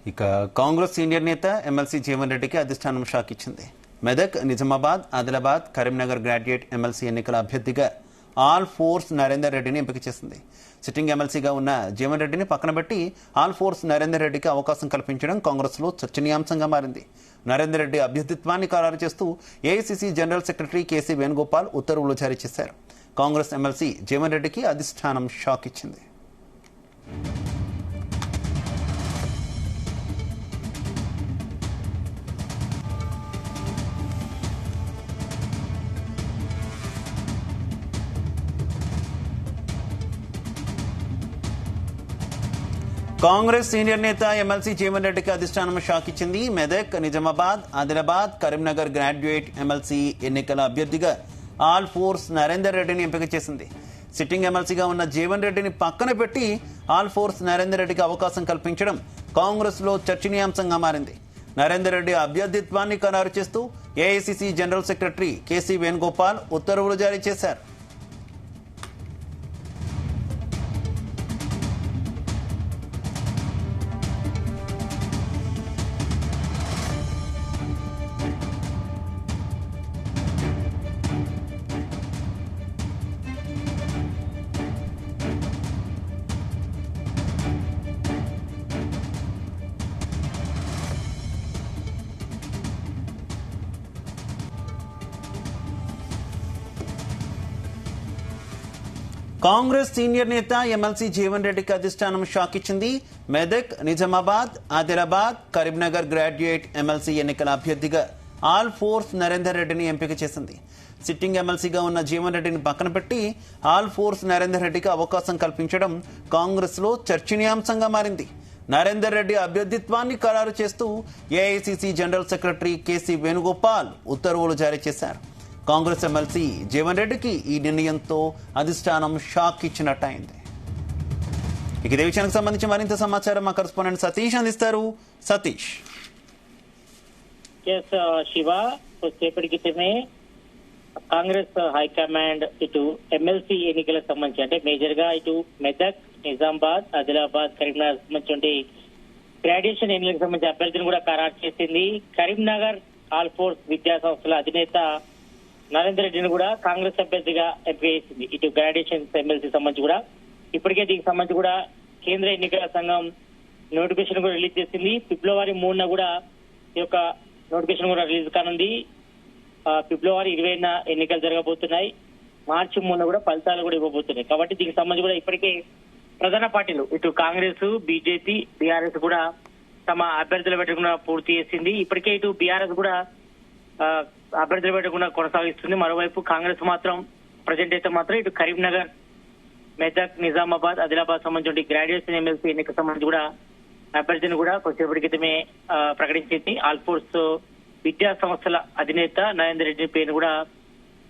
ఇక కాంగ్రెస్ సీనియర్ నేత ఎమ్మెల్సీ జీవన్ రెడ్డికి అధిష్టానం షాక్ ఇచ్చింది. మెదక్, నిజామాబాద్, ఆదిలాబాద్, కరీంనగర్ గ్రాడ్యుయేట్ ఎమ్మెల్సీ ఎన్నికల అభ్యర్థిగా ఆల్ ఫోర్స్ నరేందర్ రెడ్డిని ఎంపిక చేసింది. సిట్టింగ్ ఎమ్మెల్సీగా ఉన్న జీవన్ రెడ్డిని పక్కన పెట్టి ఆల్ ఫోర్స్ నరేందర్ రెడ్డికి అవకాశం కల్పించడం కాంగ్రెస్ లో చర్చనీయాంశంగా మారింది. నరేందర్ రెడ్డి అభ్యర్థిత్వాన్ని ఖరారు చేస్తూ AICC general secretary KC Venugopal ఉత్తర్వులు జారీ చేశారు. కాంగ్రెస్ ఎమ్మెల్సీ జీవన్ రెడ్డికి అధిష్టానం షాక్ ఇచ్చింది. కాంగ్రెస్ సీనియర్ నేత ఎమ్మెల్సీ జీవన్ రెడ్డికి అధిష్టానం షాక్ ఇచ్చింది. మెదక్, నిజామాబాద్, ఆదిలాబాద్, కరీంనగర్ గ్రాడ్యుయేట్ ఎమ్మెల్సీ ఎన్నికల అభ్యర్థిగా ఆల్ ఫోర్స్ నరేందర్ రెడ్డిని ఎంపిక చేసింది. సిట్టింగ్ ఎమ్మెల్సీగా ఉన్న జీవన్ రెడ్డిని పక్కన పెట్టి ఆల్ ఫోర్స్ నరేందర్ రెడ్డికి అవకాశం కల్పించడం కాంగ్రెస్ లో చర్చనీయాంశంగా మారింది. నరేందర్ రెడ్డి అభ్యర్థిత్వాన్ని ఖరారు చేస్తూ AICC general secretary KC Venugopal ఉత్తర్వులు జారీ చేశారు. కాంగ్రెస్ సీనియర్ నేత ఎమ్మెల్సీ జీవన్ రెడ్డికి అధిష్టానం షాక్ ఇచ్చింది. మెదక్, నిజామాబాద్, ఆదిలాబాద్, కరీంనగర్ గ్రాడ్యుయేట్ ఎమ్మెల్సీ ఎన్నికల అభ్యర్థిగా ఆల్ ఫోర్స్ నరేందర్ రెడ్డిని ఎంపిక చేసింది. సిట్టింగ్ ఎమ్మెల్సీగా ఉన్న జీవన్ రెడ్డిని పక్కన పెట్టి ఆల్ ఫోర్స్ నరేందర్ రెడ్డికి అవకాశం కల్పించడం కాంగ్రెస్ లో చర్చనీయాంశంగా మారింది. నరేందర్ రెడ్డి అభ్యర్థిత్వాన్ని ఖరారు చేస్తూ AICC general secretary KC Venugopal ఉత్తర్వులు జారీ చేశారు. కాంగ్రెస్ ఎమ్మెల్సీ జీవన్ రెడ్డికి ఈ నిర్ణయంతో అధిష్టానం షాక్ ఇచ్చినట్టయింది. ఇక ఇదే విషయానికి సంబంధించి మరింత సమాచారం మా కరెస్పాండెంట్ సతీష్ అందిస్తారు. సతీష్. శివ, కొద్దిసేపటి క్రితమే కాంగ్రెస్ హైకమాండ్ ఇటు ఎమ్మెల్సీ ఎన్నికలకు సంబంధించి అంటే మేజర్ గా ఇటు మెదక్, నిజామాబాద్, ఆదిలాబాద్, కరీంనగర్ సంబంధించి గ్రాడ్యుయేషన్ ఎన్నికలకు సంబంధించి అభ్యర్థిని కూడా ఖరారు చేసింది. కరీంనగర్ ఆల్ ఫోర్స్ విద్యా సంస్థల అధినేత నరేందర్ రెడ్డిని కూడా కాంగ్రెస్ అభ్యర్థిగా ఎంపిక చేసింది. ఇటు గ్రాడ్యుయేషన్ ఎమ్మెల్సీ సంబంధించి కూడా ఇప్పటికే దీనికి సంబంధించి కూడా కేంద్ర ఎన్నికల సంఘం నోటిఫికేషన్ కూడా రిలీజ్ చేసింది. ఫిబ్రవరి 3న కూడా ఈ యొక్క నోటిఫికేషన్ కూడా రిలీజ్ కానుంది. ఫిబ్రవరి 20న ఎన్నికలు జరగబోతున్నాయి. మార్చి 3న కూడా ఫలితాలు కూడా ఇవ్వబోతున్నాయి. కాబట్టి దీనికి సంబంధించి కూడా ఇప్పటికే ప్రధాన పార్టీలు ఇటు కాంగ్రెస్, బీజేపీ, బీఆర్ఎస్ కూడా తమ అభ్యర్థులు పెట్టకుండా పూర్తి చేసింది. ఇప్పటికే ఇటు బీఆర్ఎస్ కూడా అభ్యర్థులు పెట్టకుండా కొనసాగిస్తుంది. మరోవైపు కాంగ్రెస్ మాత్రం ప్రజెంట్ అయితే మాత్రం ఇటు కరీంనగర్, మెదక్, నిజామాబాద్, ఆదిలాబాద్ సంబంధించి గ్రాడ్యుయేషన్ ఎమ్మెల్సీ ఎన్నిక సంబంధించి కూడా అభ్యర్థిని కూడా కొద్దిసేపటి క్రితమే ప్రకటించింది. ఆల్ ఫోర్స్ విద్యా సంస్థల అధినేత నరేందర్ రెడ్డి పేరును కూడా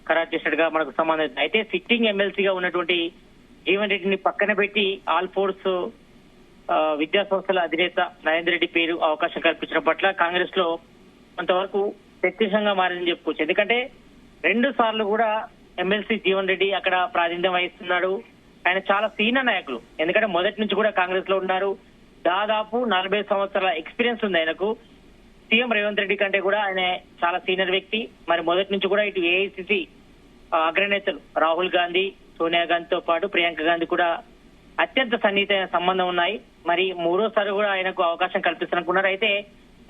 ఖరారు చేసినట్టుగా మనకు సమాచారం. అయితే సిట్టింగ్ ఎమ్మెల్సీగా ఉన్నటువంటి జీవన్ రెడ్డిని పక్కన పెట్టి ఆల్ ఫోర్స్ విద్యా సంస్థల అధినేత నరేందర్ రెడ్డి పేరు అవకాశం కల్పించడం పట్ల కాంగ్రెస్ లో కొంతవరకు చర్చనీయాంశంగా మారిందని చెప్పుకోవచ్చు. ఎందుకంటే 2 సార్లు కూడా ఎమ్మెల్సీ జీవన్ రెడ్డి అక్కడ ప్రాతినిధ్యం వహిస్తున్నాడు. ఆయన చాలా సీనియర్ నాయకులు. ఎందుకంటే మొదటి నుంచి కూడా కాంగ్రెస్ లో ఉన్నారు. దాదాపు 40 సంవత్సరాల ఎక్స్పీరియన్స్ ఉంది ఆయనకు. సీఎం రేవంత్ రెడ్డి కంటే కూడా ఆయన చాలా సీనియర్ వ్యక్తి. మరి మొదటి నుంచి కూడా ఇటు ఏఐసీసీ అగ్రనేతలు రాహుల్ గాంధీ, సోనియా గాంధీతో పాటు ప్రియాంక గాంధీ కూడా అత్యంత సన్నిహితమైన సంబంధం ఉన్నాయి. మరి 3వ సారి కూడా ఆయనకు అవకాశం కల్పిస్తారనుకున్నారు. అయితే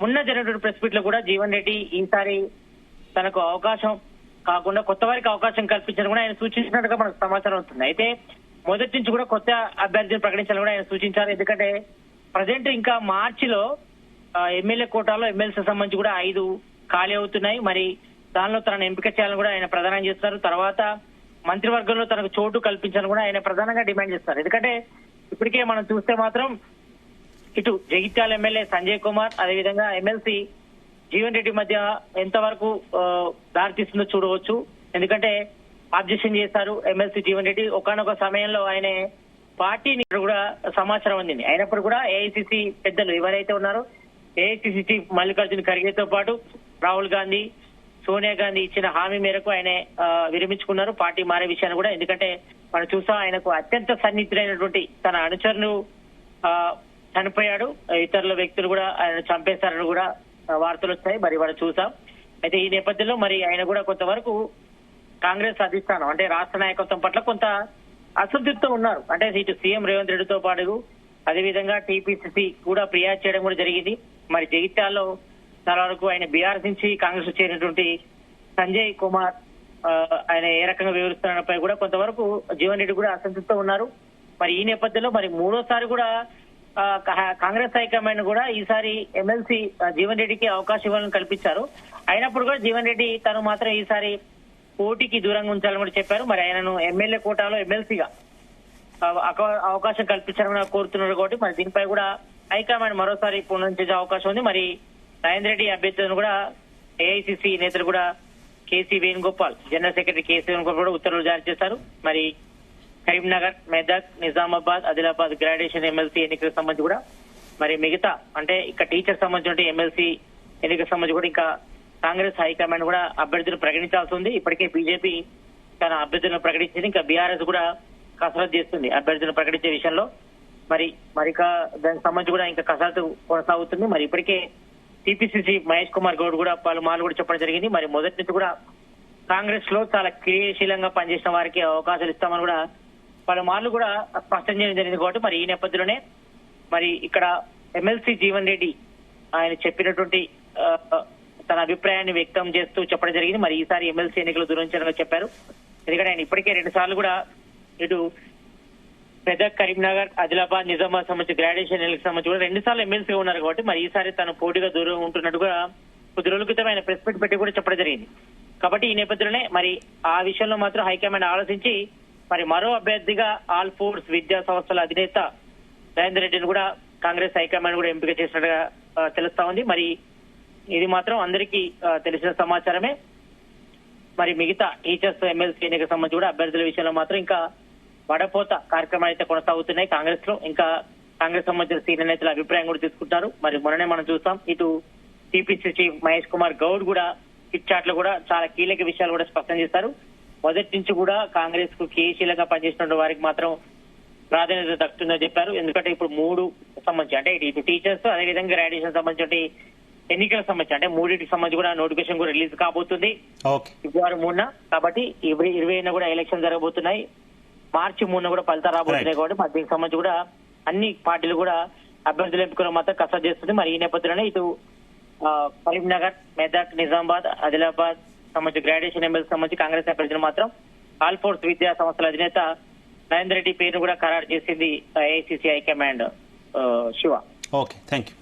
మొన్న జరిగినటువంటి ప్రెస్ మీట్ లో కూడా జీవన్ రెడ్డి ఈసారి తనకు అవకాశం కాకుండా కొత్త వారికి అవకాశం కల్పించాలని కూడా ఆయన సూచించినట్టుగా మనకు సమాచారం అవుతుంది. అయితే మొదటి నుంచి కూడా కొత్త అభ్యర్థిని ప్రకటించాలని కూడా ఆయన సూచించారు. ఎందుకంటే ప్రజెంట్ ఇంకా మార్చిలో ఎమ్మెల్యే కోటాలో ఎమ్మెల్సీ సంబంధించి కూడా 5 ఖాళీ అవుతున్నాయి. మరి దానిలో తనను ఎంపిక చేయాలని కూడా ఆయన ప్రధానంగా చేస్తారు. తర్వాత మంత్రివర్గంలో తనకు చోటు కల్పించాలని కూడా ఆయన ప్రధానంగా డిమాండ్ చేస్తారు. ఎందుకంటే ఇప్పటికే మనం చూస్తే మాత్రం ఇటు జగిత్యాల ఎమ్మెల్యే సంజయ్ కుమార్, అదేవిధంగా ఎమ్మెల్సీ జీవన్ రెడ్డి మధ్య ఎంతవరకు దారితీస్తుందో చూడవచ్చు. ఎందుకంటే ఆబ్జెక్షన్ చేశారు ఎమ్మెల్సీ జీవన్ రెడ్డి. ఒకనొక సమయంలో ఆయన పార్టీని కూడా సమాచారం అందింది. అయినప్పుడు కూడా ఏఐసీసీ పెద్దలు ఎవరైతే ఉన్నారో ఏఐసీసీ చీఫ్ మల్లికార్జున ఖర్గేతో పాటు రాహుల్ గాంధీ, సోనియా గాంధీ ఇచ్చిన హామీ మేరకు ఆయన విరమించుకున్నారు పార్టీ మారే విషయాన్ని కూడా. ఎందుకంటే మనం చూసాం ఆయనకు అత్యంత సన్నిహితులైనటువంటి తన అనుచరులు చనిపోయాడు, ఇతరుల వ్యక్తులు కూడా ఆయన చంపేశారని కూడా వార్తలు వచ్చాయి. మరి మనం చూసాం. అయితే ఈ నేపథ్యంలో మరి ఆయన కూడా కొంతవరకు కాంగ్రెస్ అధిష్టానం అంటే రాష్ట్ర నాయకత్వం పట్ల కొంత అసంతృప్తితో ఉన్నారు. అంటే ఇటు సీఎం రేవంత్ రెడ్డితో పాటు అదేవిధంగా టీపీసీసీ కూడా ఫిర్యాదు చేయడం కూడా జరిగింది. మరి జగిత్యాలలో చాలా వరకు ఆయన బీఆర్ఎస్ నుంచి కాంగ్రెస్ చేరినటువంటి సంజయ్ కుమార్ ఆయన ఏ రకంగా వివరిస్తున్నపై కూడా కొంతవరకు జీవన్ రెడ్డి కూడా అసంతృప్తితో ఉన్నారు. మరి ఈ నేపథ్యంలో మరి మూడోసారి కూడా కాంగ్రెస్ హైకమాండ్ కూడా ఈసారి ఎమ్మెల్సీ జీవన్ రెడ్డికి అవకాశం ఇవ్వాలని కల్పించారు. అయినప్పుడు కూడా జీవన్ రెడ్డి తను మాత్రం ఈసారి పోటీకి దూరంగా ఉంచాలని కూడా చెప్పారు. మరి ఆయనను ఎమ్మెల్యే కోటాలో ఎమ్మెల్సీగా అవకాశం కల్పించాలని కోరుతున్నారు కాబట్టి మరి దీనిపై కూడా హైకమాండ్ మరోసారి పునరుద్ధరించే అవకాశం ఉంది. మరి నరేంద్ర రెడ్డి అభ్యర్థులను కూడా ఏఐసిసి నేతలు కూడా KC Venugopal, general secretary KC Venugopal కూడా ఉత్తర్వులు జారీ చేశారు. మరి కరీంనగర్, మెదక్, నిజామాబాద్, ఆదిలాబాద్ గ్రాడ్యుయేషన్ ఎమ్మెల్సీ ఎన్నికలకు సంబంధించి కూడా మరి మిగతా అంటే ఇక్కడ టీచర్ సంబంధించిన ఎమ్మెల్సీ ఎన్నికలకు సంబంధించి కూడా ఇంకా కాంగ్రెస్ హైకమాండ్ కూడా అభ్యర్థులు ప్రకటించాల్సి ఉంది. ఇప్పటికే బీజేపీ తన అభ్యర్థులను ప్రకటించింది. ఇంకా బీఆర్ఎస్ కూడా కసరత్తు చేస్తుంది అభ్యర్థులను ప్రకటించే విషయంలో. మరి దానికి సంబంధించి కూడా ఇంకా కసరత్తు కొనసాగుతుంది. మరి ఇప్పటికే టీపీసీసీ మహేష్ కుమార్ గౌడ్ కూడా పలుమార్లు కూడా చెప్పడం జరిగింది. మరి మొదటి నుంచి కూడా కాంగ్రెస్ లో చాలా క్రియాశీలంగా పనిచేసిన వారికి అవకాశాలు ఇస్తామని కూడా పలుమార్లు కూడా స్పష్టం చేయడం జరిగింది. కాబట్టి మరి ఈ నేపథ్యంలోనే మరి ఇక్కడ ఎమ్మెల్సీ జీవన్ రెడ్డి ఆయన చెప్పినటువంటి తన అభిప్రాయాన్ని వ్యక్తం చేస్తూ చెప్పడం జరిగింది. మరి ఈసారి ఎమ్మెల్సీ ఎన్నికలు దూరించాలని చెప్పారు. ఎందుకంటే ఆయన ఇప్పటికే 2 సార్లు కూడా ఇటు మెదక్, కరీంనగర్, ఆదిలాబాద్, నిజామాబాద్ సంబంధించి గ్రాడ్యుయేషన్ ఎన్నికలకు సంబంధించి కూడా 2 సార్లు ఎమ్మెల్సీగా ఉన్నారు. కాబట్టి మరి ఈసారి తను పోటీగా దూరం ఉంటున్నట్టుగా కొద్ది రోజుల క్రితం ఆయన ప్రెస్ మీట్ పెట్టి కూడా చెప్పడం జరిగింది. కాబట్టి ఈ నేపథ్యంలోనే మరి ఆ విషయంలో మాత్రం హైకమాండ్ ఆలోచించి మరి మరో అభ్యర్థిగా ఆల్ ఫోర్స్ విద్యా సంస్థల అధినేత నరేందర్ రెడ్డిని కూడా కాంగ్రెస్ హైకమాండ్ కూడా ఎంపిక చేసినట్టుగా తెలుస్తా ఉంది. మరి ఇది మాత్రం అందరికీ తెలిసిన సమాచారమే. మరి మిగతా టీచర్స్ ఎమ్మెల్సీ ఎన్నికలకు సంబంధించి కూడా అభ్యర్థుల విషయంలో మాత్రం ఇంకా వడపోత కార్యక్రమాలు అయితే కొనసాగుతున్నాయి కాంగ్రెస్ లో. ఇంకా కాంగ్రెస్ సంబంధించిన సీనియర్ నేతల అభిప్రాయం కూడా తీసుకుంటారు. మరి మొన్ననే మనం చూస్తాం ఇటు టీపీసీ చీఫ్ మహేష్ కుమార్ గౌడ్ కూడా కిట్ చాట్ లో కూడా చాలా కీలక విషయాలు కూడా స్పష్టం చేశారు. మొదటి నుంచి కూడా కాంగ్రెస్ కు క్రియాశీలంగా పనిచేసిన వారికి మాత్రం ప్రాధాన్యత దక్కుతుందని చెప్పారు. ఎందుకంటే ఇప్పుడు 3 సంబంధించి అంటే ఇటు టీచర్స్ అదేవిధంగా గ్రాడ్యుయేషన్ సంబంధించి ఎన్నికలకు సంబంధించి అంటే 3టికి సంబంధించి కూడా నోటిఫికేషన్ కూడా రిలీజ్ కాబోతుంది ఫిబ్రవరి 3న. కాబట్టి 20న కూడా ఎలక్షన్ జరగబోతున్నాయి. మార్చి 3న కూడా ఫలితాలు రాబోతున్నాయి. కాబట్టి మరి దీనికి సంబంధించి కూడా అన్ని పార్టీలు కూడా అభ్యర్థుల ఎంపికలు మాత్రం కసరత్తు చేస్తుంది. మరి ఈ నేపథ్యంలోనే ఇటు కరీంనగర్, మెదక్, నిజామాబాద్, ఆదిలాబాద్ సంబంధించి గ్రాడ్యుయేషన్ ఎమ్మెల్సీ సంబంధించి కాంగ్రెస్ అభ్యర్థులు మాత్రం ఆల్ ఫోర్స్ విద్యా సంస్థల అధినేత నరేందర్ రెడ్డి పేరును కూడా ఖరారు చేసింది AICC high command. Shiva. Okay, thank you.